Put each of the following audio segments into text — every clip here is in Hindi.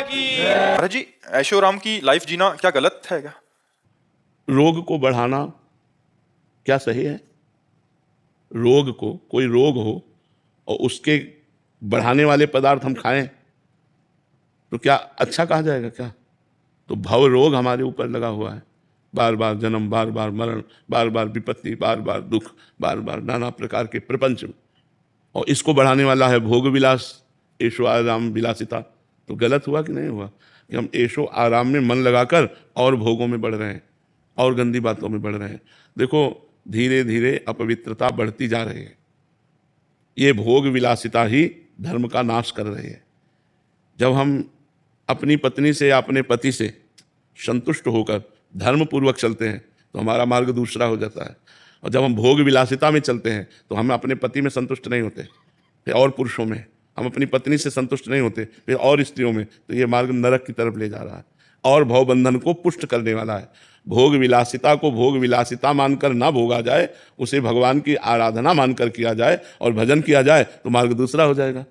की। महाराज जी, ऐशो आराम की लाइफ जीना क्या गलत है क्या? रोग को बढ़ाना क्या सही है? रोग को, कोई रोग हो और उसके बढ़ाने वाले पदार्थ हम खाएं तो क्या अच्छा कहा जाएगा क्या? तो भव रोग हमारे ऊपर लगा हुआ है, बार बार जन्म, बार बार मरण, बार बार विपत्ति, बार बार दुख, बार बार नाना प्रकार के प्रपंच, और इसको बढ़ाने वाला है भोग विलास, ऐशो आराम विलासिता। तो गलत हुआ कि नहीं हुआ कि हम ऐशो आराम में मन लगाकर और भोगों में बढ़ रहे हैं और गंदी बातों में बढ़ रहे हैं। देखो, धीरे धीरे अपवित्रता बढ़ती जा रही है। ये भोग विलासिता ही धर्म का नाश कर रही है। जब हम अपनी पत्नी से या अपने पति से संतुष्ट होकर धर्मपूर्वक चलते हैं तो हमारा मार्ग दूसरा हो जाता है, और जब हम भोग विलासिता में चलते हैं तो हम अपने पति में संतुष्ट नहीं होते, फिर और पुरुषों में, हम अपनी पत्नी से संतुष्ट नहीं होते, फिर और स्त्रियों में, तो ये मार्ग नरक की तरफ ले जा रहा है और भवबंधन को पुष्ट करने वाला है। भोग विलासिता को भोग विलासिता मानकर ना भोगा जाए, उसे भगवान की आराधना मानकर किया जाए और भजन किया जाए तो मार्ग दूसरा हो जाएगा।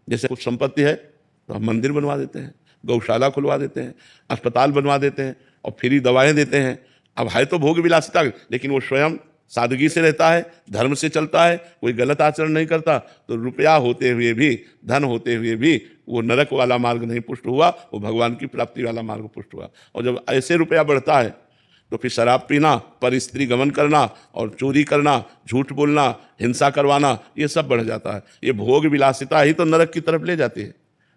जैसे कुछ संपत्ति है तो हम मंदिर बनवा देते हैं, गौशाला खुलवा देते हैं, अस्पताल बनवा देते हैं और फ्री दवाएं देते हैं। अब है तो भोग विलासिता, लेकिन वो स्वयं सादगी से रहता है, धर्म से चलता है, कोई गलत आचरण नहीं करता, तो रुपया होते हुए भी, धन होते हुए भी वो नरक वाला मार्ग नहीं पुष्ट हुआ, वो भगवान की प्राप्ति वाला मार्ग पुष्ट हुआ। और जब ऐसे रुपया बढ़ता है तो फिर शराब पीना, पर स्त्री गमन करना और चोरी करना, झूठ बोलना, हिंसा करवाना, ये सब बढ़ जाता है। ये भोग विलासिता ही तो नरक की तरफ ले जाती है,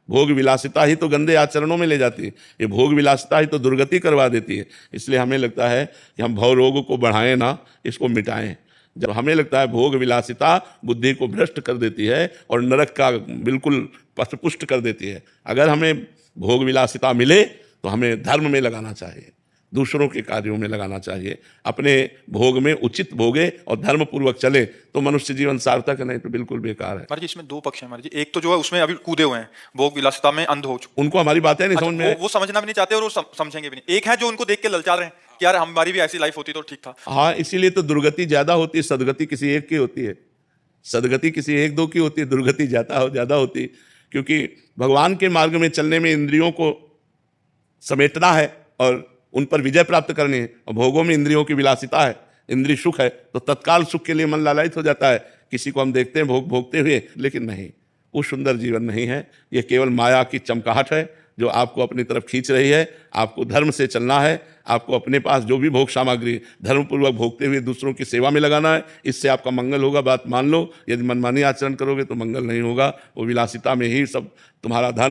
भोग विलासिता ही तो गंदे आचरणों में ले जाती है, ये भोग विलासिता ही तो दुर्गति करवा देती है। इसलिए हमें लगता है कि हम भव रोग को बढ़ाएं ना, इसको मिटाएं। जब हमें लगता है भोग विलासिता बुद्धि को भ्रष्ट कर देती है और नरक का बिल्कुल पथपुष्ट कर देती है। अगर हमें भोग विलासिता मिले तो हमें धर्म में लगाना चाहिए, दूसरों के कार्यों में लगाना चाहिए। अपने भोग में उचित भोगे और धर्म पूर्वक चले तो मनुष्य जीवन सार्थक है, नहीं तो बिल्कुल बेकार है। महाराज जी, इसमें दो पक्ष हैं महाराज जी। एक तो जो है उसमें अभी कूदे हुए हैं, भोग विलासिता में अंध हो चुके, उनको हमारी बातें नहीं समझ में, वो समझना भी नहीं चाहते और वो समझेंगे भी नहीं। एक है जो उनको देख के ललचा रहे हैं कि यार हमारी भी ऐसी लाइफ होती तो ठीक था। हाँ, इसीलिए तो दुर्गति ज्यादा होती है, सदगति किसी एक की होती है। सदगति किसी एक दो की होती है, दुर्गति ज्यादा होती है, क्योंकि भगवान के मार्ग में चलने में इंद्रियों को समेटना है और उन पर विजय प्राप्त करनी है। और भोगों में इंद्रियों की विलासिता है, इंद्रिय सुख है, तो तत्काल सुख के लिए मन लालायित हो जाता है। किसी को हम देखते हैं भोग भोगते हुए, लेकिन नहीं, वो सुंदर जीवन नहीं है। ये केवल माया की चमकाहट है जो आपको अपनी तरफ खींच रही है। आपको धर्म से चलना है, आपको अपने पास जो भी भोग सामग्री धर्मपूर्वक भोगते हुए दूसरों की सेवा में लगाना है। इससे आपका मंगल होगा, बात मान लो। यदि मनमानी आचरण करोगे तो मंगल नहीं होगा, वो विलासिता में ही सब तुम्हारा धर्म